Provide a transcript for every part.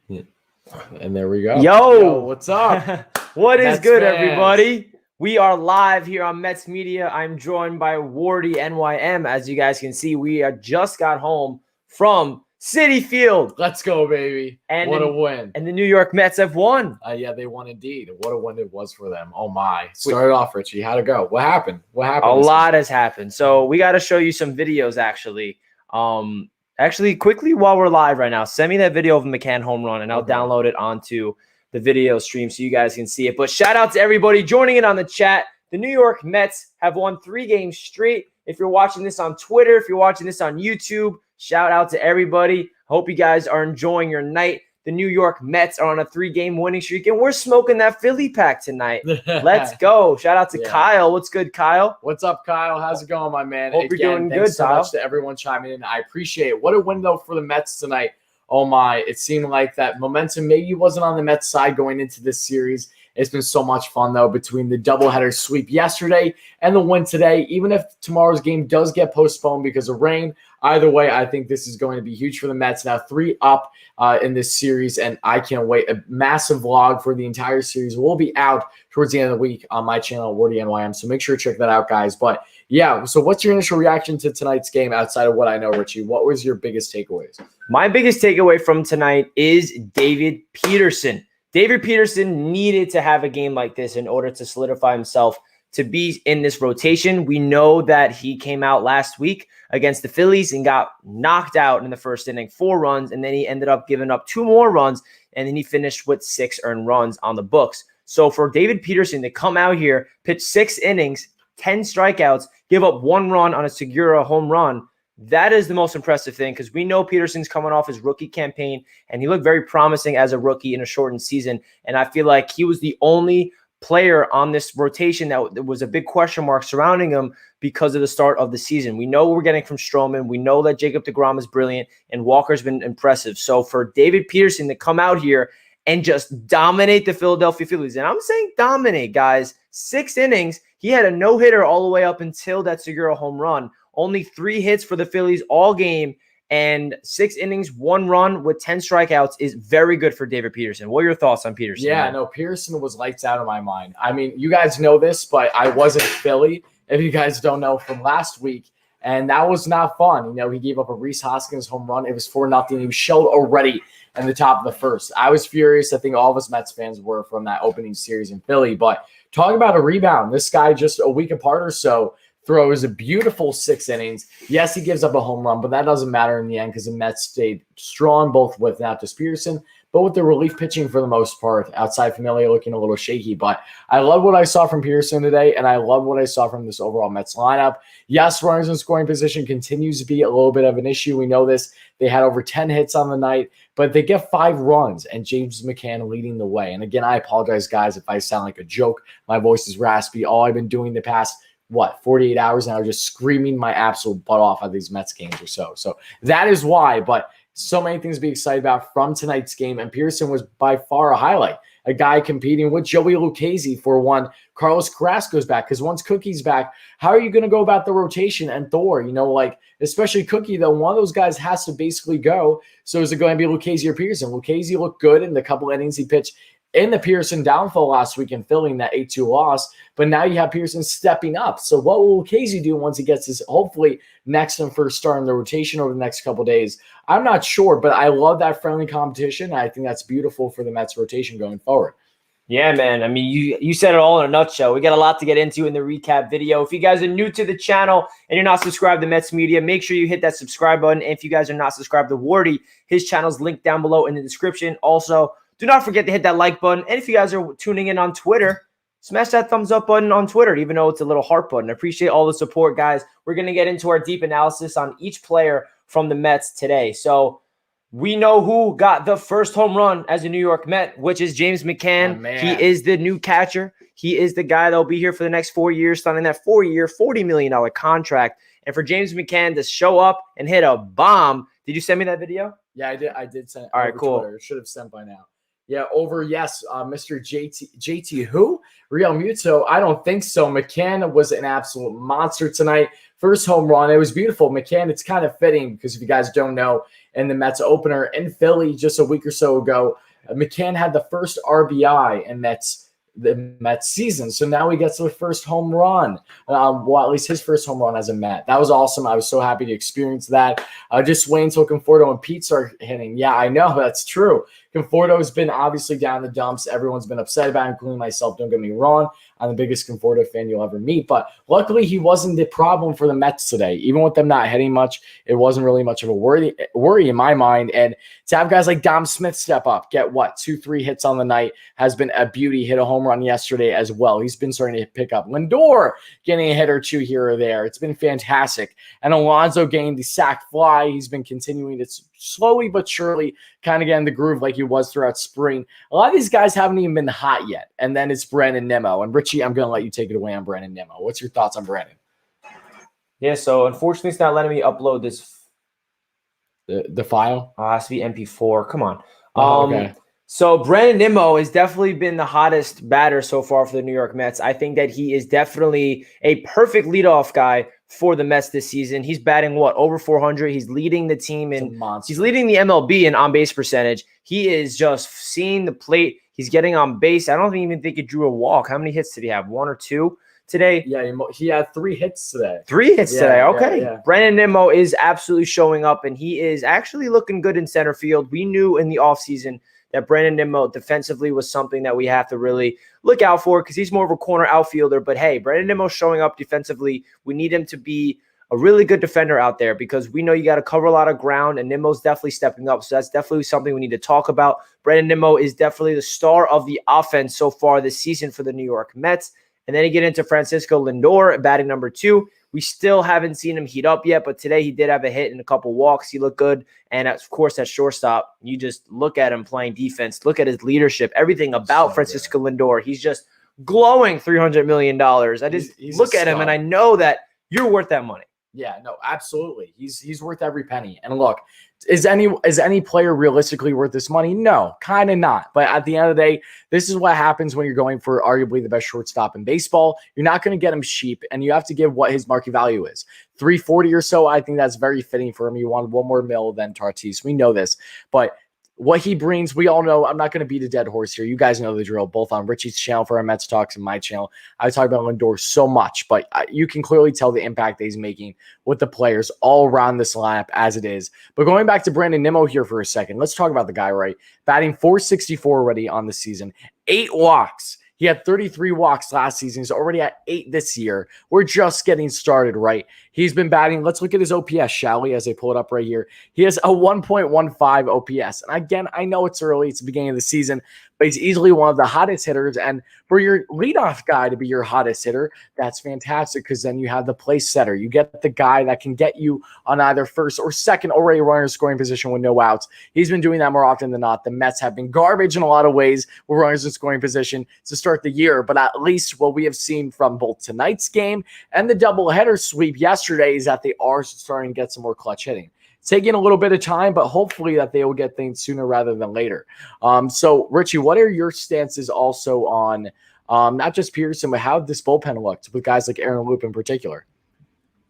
Yeah. And there we go. Yo, what's up? What is Mets good, fans. everybody? We are live here on Mets Media. I'm joined by Wardy NYM. As you guys can see, we just got home from Citi Field. Let's go, baby. And what a win. And the New York Mets have won. Yeah, they won indeed. What a win it was for them. Oh, my. Started off, Richie. How'd it go? What happened? A lot has happened. So we got to show you some videos, actually. Actually, quickly, while we're live right now, send me that video of a McCann home run, and I'll download it onto the video stream so you guys can see it. But shout out to everybody joining in on the chat. The New York Mets have won 3 games straight. If you're watching this on Twitter, if you're watching this on YouTube, shout out to everybody. Hope you guys are enjoying your night. The New York Mets are on a 3-game winning streak, and we're smoking that Philly pack tonight. Let's go. Shout out to Kyle. What's good, Kyle? What's up, Kyle? How's it going, my man? Hope you're doing good, so much to everyone chiming in. I appreciate it. What a win, though, for the Mets tonight. Oh, my. It seemed like that momentum maybe wasn't on the Mets side going into this series. It's been so much fun, though, between the doubleheader sweep yesterday and the win today. Even if tomorrow's game does get postponed because of rain, either way, I think this is going to be huge for the Mets. Now 3 up in this series, and I can't wait. A massive vlog for the entire series will be out towards the end of the week on my channel, Wardy NYM, so make sure to check that out, guys. But, yeah, so what's your initial reaction to tonight's game outside of what I know, Richie? What was your biggest takeaways? My biggest takeaway from tonight is David Peterson. David Peterson needed to have a game like this in order to solidify himself to be in this rotation. We know that he came out last week against the Phillies and got knocked out in the first inning, 4 runs, and then he ended up giving up 2 more runs, and then he finished with 6 earned runs on the books. So for David Peterson to come out here, pitch 6 innings, 10 strikeouts, give up 1 run on a Segura home run, that is the most impressive thing, because we know Peterson's coming off his rookie campaign, and he looked very promising as a rookie in a shortened season. And I feel like he was the only player on this rotation that was a big question mark surrounding him because of the start of the season. We know what we're getting from Stroman. We know that Jacob deGrom is brilliant, and Walker's been impressive. So for David Peterson to come out here and just dominate the Philadelphia Phillies, and I'm saying dominate, guys, 6 innings, he had a no-hitter all the way up until that Segura home run. Only 3 hits for the Phillies all game, and 6 innings, 1 run with 10 strikeouts is very good for David Peterson. What are your thoughts on Peterson? Yeah, no, Peterson was lights out in my mind. I mean, you guys know this, but I wasn't Philly, if you guys don't know, from last week, and that was not fun. You know, he gave up a Rhys Hoskins home run. It was 4-0. He was shelled already in the top of the first. I was furious. I think all of us Mets fans were from that opening series in Philly. But talk about a rebound. This guy just a week apart or so throws a beautiful 6 innings. Yes, he gives up a home run, but that doesn't matter in the end because the Mets stayed strong, both with not just Peterson, but with the relief pitching for the most part, outside Familia looking a little shaky. But I love what I saw from Peterson today, and I love what I saw from this overall Mets lineup. Yes, runners in scoring position continues to be a little bit of an issue. We know this. They had over 10 hits on the night, but they get 5 runs, and James McCann leading the way. And again, I apologize, guys, if I sound like a joke. My voice is raspy. All I've been doing the past 48 hours now, just screaming my absolute butt off of these Mets games or so. So that is why, but so many things to be excited about from tonight's game. And Peterson was by far a highlight, a guy competing with Joey Lucchesi for one. Carlos Carrasco's back, because once Cookie's back, how are you going to go about the rotation and Thor? You know, like, especially Cookie, though, one of those guys has to basically go. So is it going to be Lucchesi or Peterson? Lucchesi looked good in the couple innings he pitched in the Peterson downfall last week in Philly in that 8-2 loss, but now you have Peterson stepping up. So what will Casey do once he gets his, hopefully, next and first start in the rotation over the next couple of days? I'm not sure, but I love that friendly competition. I think that's beautiful for the Mets rotation going forward. Yeah, man. I mean, you said it all in a nutshell. We got a lot to get into in the recap video. If you guys are new to the channel and you're not subscribed to Mets Media, make sure you hit that subscribe button. And if you guys are not subscribed to Wardy, his channel's linked down below in the description. Also, do not forget to hit that like button. And if you guys are tuning in on Twitter, smash that thumbs up button on Twitter, even though it's a little heart button. I appreciate all the support, guys. We're going to get into our deep analysis on each player from the Mets today. So we know who got the first home run as a New York Met, which is James McCann. Oh, he is the new catcher. He is the guy that will be here for the next 4 years, signing that 4-year, $40 million contract. And for James McCann to show up and hit a bomb. Did you send me that video? Yeah, I did. I did send it. All right, cool. Twitter. It should have sent by now. Yeah, over, yes, Mr. JT who? Real Muto? I don't think so. McCann was an absolute monster tonight. First home run. It was beautiful. McCann, it's kind of fitting because if you guys don't know, in the Mets opener in Philly just a week or so ago, McCann had the first RBI in the Mets season. So now he gets the first home run. Well, at least his first home run as a Met. That was awesome. I was so happy to experience that. Just wait until Conforto and Pete start hitting. Yeah, I know. That's true. Conforto has been obviously down the dumps. Everyone's been upset about it, including myself. Don't get me wrong. I'm the biggest Conforto fan you'll ever meet. But luckily, he wasn't the problem for the Mets today. Even with them not hitting much, it wasn't really much of a worry in my mind. And to have guys like Dom Smith step up, get 2-3 hits on the night has been a beauty. Hit a home run yesterday as well. He's been starting to pick up. Lindor getting a hit or two here or there. It's been fantastic. And Alonso getting the sac fly. He's been continuing to slowly but surely kind of get in the groove like he was throughout spring. A lot of these guys haven't even been hot yet. And then it's Brandon Nimmo. And Richie, I'm going to let you take it away on Brandon Nimmo. What's your thoughts on Brandon? Yeah, so unfortunately it's not letting me upload this. The file? Oh, it has to be MP4. Come on. Okay. So Brandon Nimmo has definitely been the hottest batter so far for the New York Mets. I think that he is definitely a perfect leadoff guy for the Mets this season. He's batting over 400. He's leading the team he's leading the MLB in on-base percentage. He is just seeing the plate. He's getting on base. I don't even think he drew a walk. How many hits did he have? 1 or 2 today? Yeah, he had 3 hits today. 3 hits today. Okay. Yeah. Brandon Nimmo is absolutely showing up, and he is actually looking good in center field. We knew in the offseason that Brandon Nimmo defensively was something that we have to really look out for because he's more of a corner outfielder. But, hey, Brandon Nimmo showing up defensively. We need him to be a really good defender out there because we know you got to cover a lot of ground, and Nimmo's definitely stepping up. So that's definitely something we need to talk about. Brandon Nimmo is definitely the star of the offense so far this season for the New York Mets. And then you get into Francisco Lindor, batting number 2. We still haven't seen him heat up yet, but today he did have a hit and a couple walks. He looked good. And, of course, at shortstop, you just look at him playing defense. Look at his leadership, everything about Francisco Lindor. He's just glowing $300 million. I just look at him, and I know that you're worth that money. Yeah, no, absolutely. He's worth every penny. And look, is any player realistically worth this money? No, kind of not. But at the end of the day, this is what happens when you're going for arguably the best shortstop in baseball. You're not going to get him cheap, and you have to give what his market value is. $340 or so, I think that's very fitting for him. You want $1 more mil than Tatis. We know this. But what he brings, we all know. I'm not going to beat a dead horse here. You guys know the drill, both on Richie's channel for our Mets Talks and my channel. I talk about Lindor so much, but you can clearly tell the impact that he's making with the players all around this lineup as it is. But going back to Brandon Nimmo here for a second, let's talk about the guy, right? Batting .464 already on the season, 8 walks. He had 33 walks last season. He's already at 8 this year. We're just getting started, right? He's been batting. Let's look at his OPS, shall we, as I pull it up right here. He has a 1.15 OPS. And again, I know it's early. It's the beginning of the season, but he's easily one of the hottest hitters. And for your leadoff guy to be your hottest hitter, that's fantastic because then you have the place setter. You get the guy that can get you on either first or second already runner scoring position with no outs. He's been doing that more often than not. The Mets have been garbage in a lot of ways with runners in scoring position to start the year, but at least what we have seen from both tonight's game and the doubleheader sweep yesterday is that they are starting to get some more clutch hitting. It's taking a little bit of time, but hopefully that they will get things sooner rather than later. So, Richie, what are your stances also on not just Peterson, but how this bullpen looked with guys like Aaron Loup in particular?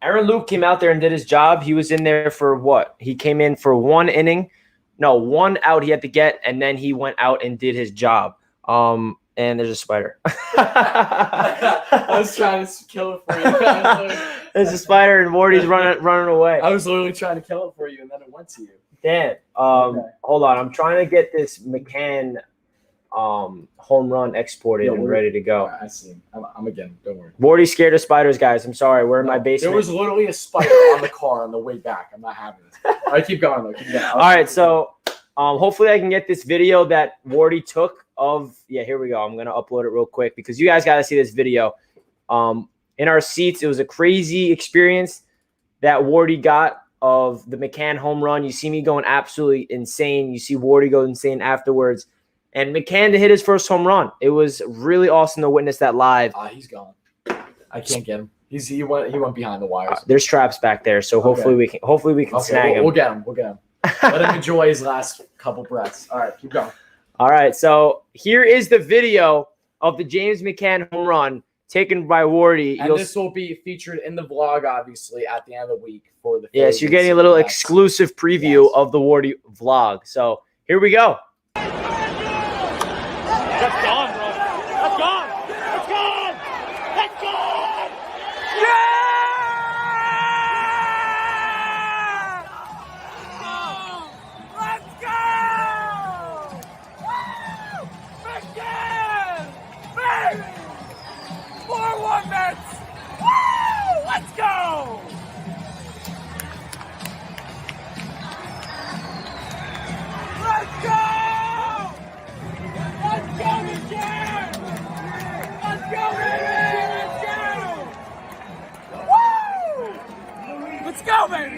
Aaron Loup came out there and did his job. He was in there for what? He came in for 1 inning. No, 1 out he had to get, and then he went out and did his job. And there's a spider. I was trying to kill it for you. There's a spider, and Wardy's running away. I was literally trying to kill it for you, and then it went to you. Damn. Okay. Hold on. I'm trying to get this McCann home run exported and ready to go. I see. I'm again. Don't worry. Wardy's scared of spiders, guys. I'm sorry. We're in my basement. There was literally a spider on the car on the way back. I'm not having this. All right, keep going, though. Keep going. All right, so hopefully I can get this video that Wardy took of – yeah, here we go. I'm going to upload it real quick because you guys got to see this video. In our seats, it was a crazy experience that Wardy got of the McCann home run. You see me going absolutely insane. You see Wardy go insane afterwards. And McCann to hit his first home run. It was really awesome to witness that live. He's gone. I can't get him. He went behind the wires. There's traps back there, so hopefully we can snag him. We'll get him. Let him enjoy his last couple breaths. All right, keep going. All right, so here is the video of the James McCann home run taken by Wardy. And this will be featured in the vlog, obviously, at the end of the week for the Yes, you're getting a little exclusive preview of the Wardy vlog. So here we go. That's gone, bro. That's gone. That's gone. That's gone. Yeah! Let's go! Woo! McCann! Baby! 4-1 Mets! Woo! Let's go! Let's go! Let's go, McCann! Let's go, baby! Let's go! Woo! Let's go, baby!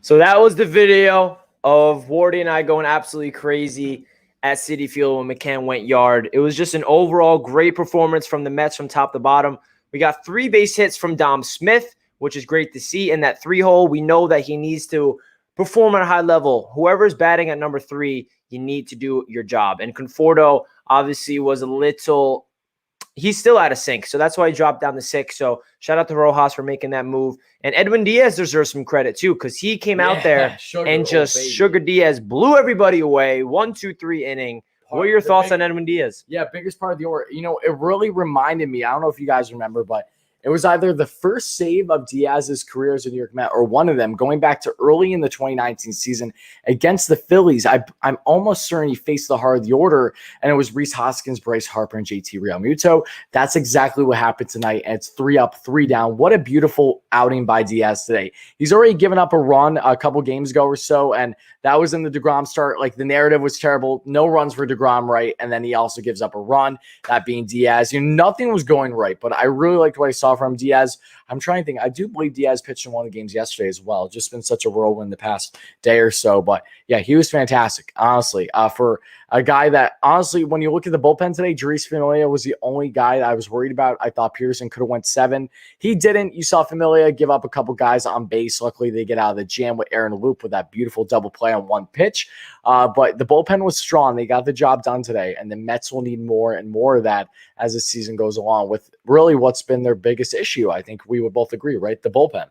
So that was the video of Wardy and I going absolutely crazy at Citi Field when McCann went yard. It was just an overall great performance from the Mets from top to bottom. We got 3 base hits from Dom Smith, which is great to see. In that 3-hole, we know that he needs to perform at a high level. Whoever's batting at number 3, you need to do your job. And Conforto obviously was a little – he's still out of sync, so that's why he dropped down to 6. So shout out to Rojas for making that move. And Edwin Diaz deserves some credit too, because he came out there and just Sugar Diaz blew everybody away. 1, 2, 3 inning. What are your thoughts on Edwin Diaz? Yeah, biggest part of the order. You know, it really reminded me, I don't know if you guys remember, but it was either the first save of Diaz's career as a New York Met or one of them going back to early in the 2019 season against the Phillies. I'm almost certain he faced the heart of the order, and it was Rhys Hoskins, Bryce Harper, and JT Realmuto. That's exactly what happened tonight, and it's 3 up, 3 down. What a beautiful outing by Diaz today. He's already given up a run a couple games ago or so, and that was in the DeGrom start. Like, the narrative was terrible. No runs for DeGrom, right? And then he also gives up a run, that being Diaz. You know, nothing was going right, but I really liked what I saw from Diaz. I'm trying to think. I do believe Diaz pitched in one of the games yesterday as well. Just been such a whirlwind the past day or so. But yeah, he was fantastic, honestly. For a guy that, honestly, when you look at the bullpen today, Jeurys Familia was the only guy that I was worried about. I thought Peterson could have went 7. He didn't. You saw Familia give up a couple guys on base. Luckily, they get out of the jam with Aaron Loop with that beautiful double play on one pitch. But the bullpen was strong. They got the job done today, and the Mets will need more and more of that as the season goes along with really what's been their biggest issue. I think we would both agree, right? The bullpen.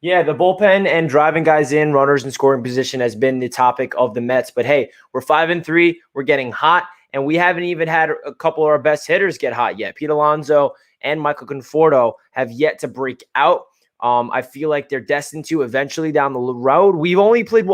Yeah, the bullpen and driving guys in, runners in scoring position has been the topic of the Mets. But hey, we're 5-3. We're getting hot, and we haven't even had a couple of our best hitters get hot yet. Pete Alonso and Michael Conforto have yet to break out. I feel like they're destined to eventually down the road. We've only played,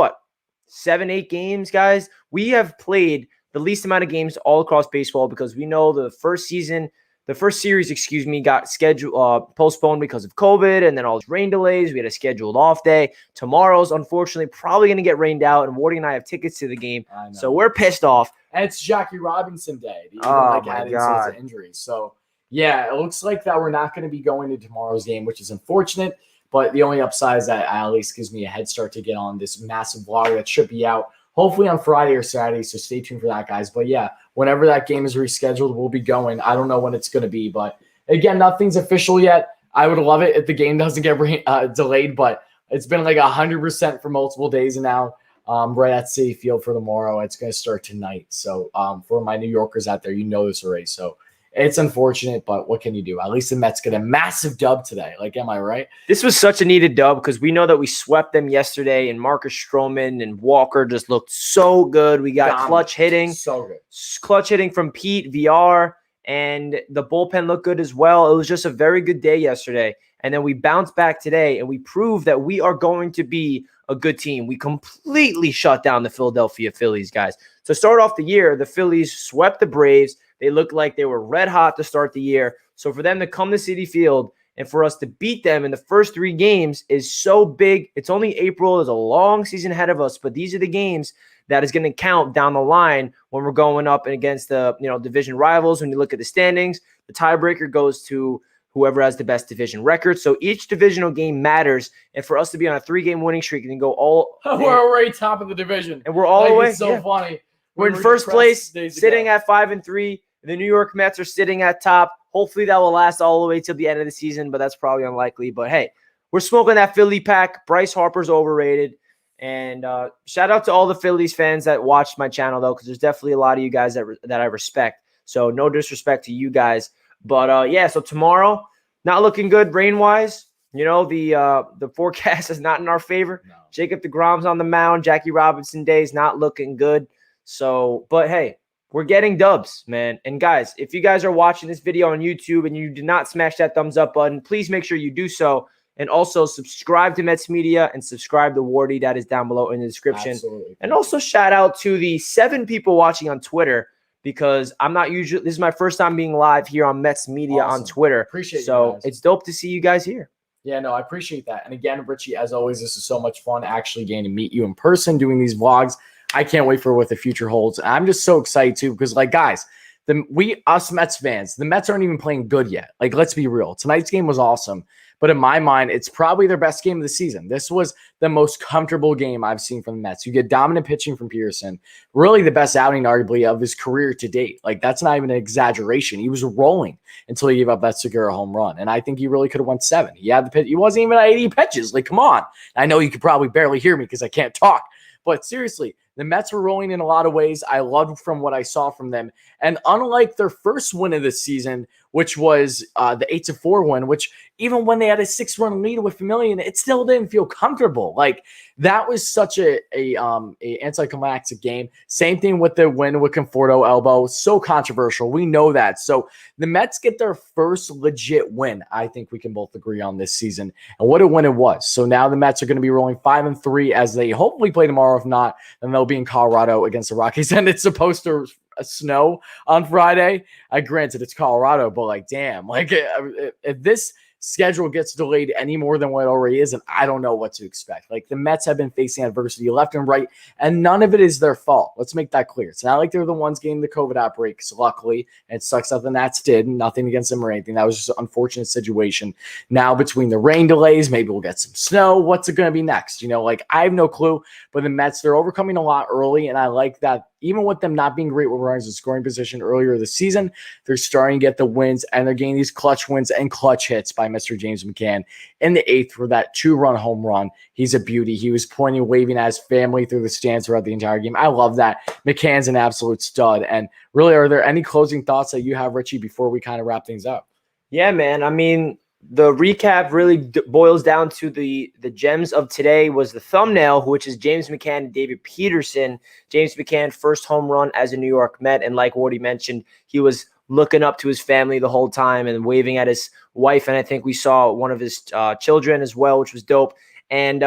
7, 8 games, guys? We have played the least amount of games all across baseball because we know the first series, got scheduled postponed because of COVID, and then all those rain delays. We had a scheduled off day. Tomorrow's unfortunately probably going to get rained out, and Wardy and I have tickets to the game, so we're pissed off. And it's Jackie Robinson Day. Oh my God! Injuries. So yeah, it looks like that we're not going to be going to tomorrow's game, which is unfortunate. But the only upside is that at least gives me a head start to get on this massive vlog that should be out hopefully on Friday or Saturday. So stay tuned for that, guys. But yeah, whenever that game is rescheduled, we'll be going. I don't know when it's going to be, but again, nothing's official yet. I would love it if the game doesn't get delayed, but it's been like 100% for multiple days now. Right at Citi Field for tomorrow. It's going to start tonight. So for my New Yorkers out there, you know this already. So it's unfortunate, but what can you do? At least the Mets get a massive dub today. Like, am I right? This was such a needed dub because we know that we swept them yesterday, and Marcus Stroman and Walker just looked so good. We got clutch hitting. So good. Clutch hitting from Pete, VR, and the bullpen looked good as well. It was just a very good day yesterday. And then we bounced back today, and we proved that we are going to be a good team. We completely shut down the Philadelphia Phillies, guys. To start off the year, the Phillies swept the Braves. They looked like they were red hot to start the year. So for them to come to Citi Field and for us to beat them in the first 3 games is so big. It's only April. There's a long season ahead of us, but these are the games that is going to count down the line when we're going up against the division rivals. When you look at the standings, the tiebreaker goes to whoever has the best division record. So each divisional game matters. And for us to be on a 3-game winning streak and go all – we're already top of the division. And we're all the way – It's so funny. We're in first place, sitting at 5-3. The New York Mets are sitting at top. Hopefully that will last all the way till the end of the season, but that's probably unlikely. But hey, we're smoking that Philly pack. Bryce Harper's overrated. And shout out to all the Phillies fans that watched my channel, though, because there's definitely a lot of you guys that I respect. So no disrespect to you guys. But yeah, so tomorrow, not looking good rain-wise. You know, the forecast is not in our favor. No. Jacob deGrom's on the mound. Jackie Robinson Day is not looking good. So, but hey, we're getting dubs, man. And guys, if you guys are watching this video on YouTube and you did not smash that thumbs up button, please make sure you do so. And also subscribe to Mets Media and subscribe to Wardy. That is down below in the description. Absolutely. And also shout out to the 7 people watching on Twitter, because I'm not usually, this is my first time being live here on Mets Media on Twitter. Appreciate so you guys. It's dope to see you guys here. Yeah, no, I appreciate that. And again, Richie, as always, this is so much fun actually getting to meet you in person, doing these vlogs. I can't wait for what the future holds. I'm just so excited too, because like, guys, us Mets fans, the Mets aren't even playing good yet. Like, let's be real. Tonight's game was awesome. But in my mind, it's probably their best game of the season. This was the most comfortable game I've seen from the Mets. You get dominant pitching from Peterson, really the best outing arguably of his career to date. Like, that's not even an exaggeration. He was rolling until he gave up that Segura home run. And I think he really could have won 7. He had the pitch. He wasn't even at 80 pitches. Like, come on. I know you could probably barely hear me because I can't talk. But seriously, the Mets were rolling in a lot of ways. I loved from what I saw from them. And unlike their first win of the season, which was the 8-4 win, which even when they had a 6-run lead with Vermillion, it still didn't feel comfortable. Like, that was such a anticlimactic game. Same thing with the win with Conforto elbow. So controversial. We know that. So the Mets get their first legit win. I think we can both agree on this season. And what a win it was. So now the Mets are going to be rolling 5-3 as they hopefully play tomorrow. If not, then they'll be in Colorado against the Rockies. And it's supposed to snow on Friday. Granted, it's Colorado, but like, damn, like if this schedule gets delayed any more than what it already is, and I don't know what to expect. Like, the Mets have been facing adversity left and right, and none of it is their fault. Let's make that clear. It's not like they're the ones getting the COVID outbreaks, luckily. And it sucks that the Nats did. Nothing against them or anything. That was just an unfortunate situation. Now, between the rain delays, maybe we'll get some snow. What's it going to be next? You know, like, I have no clue. But the Mets, they're overcoming a lot early, and I like that. Even with them not being great with runners in scoring position earlier this season, they're starting to get the wins, and they're getting these clutch wins and clutch hits by Mr. James McCann in the 8th for that 2-run home run. He's a beauty. He was pointing, waving at his family through the stands throughout the entire game. I love that. McCann's an absolute stud. And really, are there any closing thoughts that you have, Richie, before we kind of wrap things up? Yeah, man. I mean, the recap really boils down to the gems of today was the thumbnail, which is James McCann and David Peterson. James McCann, first home run as a New York Met. And like Wardy mentioned, he was looking up to his family the whole time and waving at his wife. And I think we saw one of his children as well, which was dope. And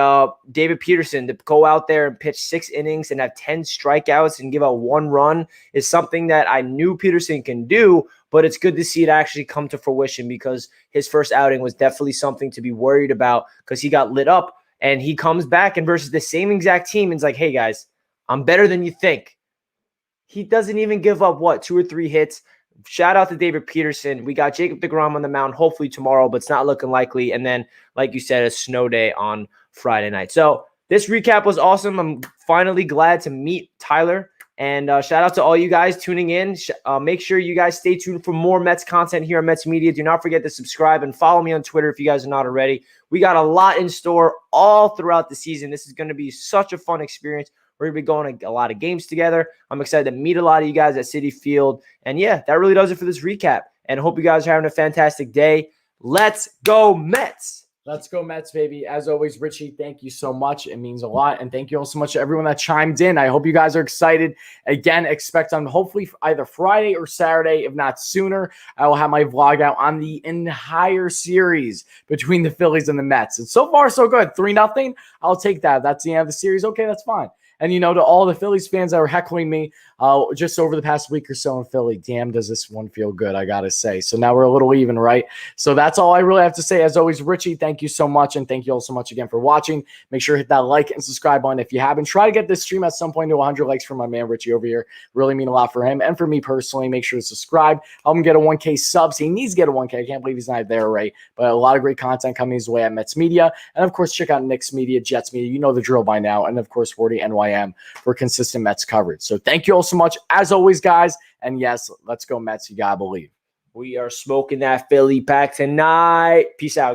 David Peterson, to go out there and pitch 6 innings and have 10 strikeouts and give out 1 run is something that I knew Peterson can do, but it's good to see it actually come to fruition, because his first outing was definitely something to be worried about, because he got lit up, and he comes back and versus the same exact team and is like, hey, guys, I'm better than you think. He doesn't even give up, 2 or 3 hits. Shout out to David Peterson. We got Jacob deGrom on the mound hopefully tomorrow, but it's not looking likely. And then, like you said, a snow day on Friday night. So this recap was awesome. I'm finally glad to meet Tyler. And shout out to all you guys tuning in. Make sure you guys stay tuned for more Mets content here on Mets Media. Do not forget to subscribe and follow me on Twitter if you guys are not already. We got a lot in store all throughout the season. This is going to be such a fun experience. We're going to be going to a lot of games together. I'm excited to meet a lot of you guys at Citi Field. And yeah, that really does it for this recap. And I hope you guys are having a fantastic day. Let's go Mets. Let's go Mets, baby. As always, Richie, thank you so much. It means a lot. And thank you all so much to everyone that chimed in. I hope you guys are excited. Again, expect on hopefully either Friday or Saturday, if not sooner, I will have my vlog out on the entire series between the Phillies and the Mets. And so far, so good. 3-0. I'll take that. That's the end of the series. Okay, that's fine. And, you know, to all the Phillies fans that were heckling me just over the past week or so in Philly, damn, does this one feel good, I got to say. So now we're a little even, right? So that's all I really have to say. As always, Richie, thank you so much. And thank you all so much again for watching. Make sure to hit that like and subscribe button if you haven't. Try to get this stream at some point to 100 likes for my man, Richie, over here. Really mean a lot for him and for me personally. Make sure to subscribe. Help him get a 1K subs. He needs to get a 1K. I can't believe he's not there, right? But a lot of great content coming his way at Mets Media. And, of course, check out Knicks Media, Jets Media. You know the drill by now. And, of course, Wardy NYM for consistent Mets coverage. So thank you all so much, as always, guys. And yes, let's go Mets. You gotta believe. We are smoking that Philly pack tonight. Peace out, guys.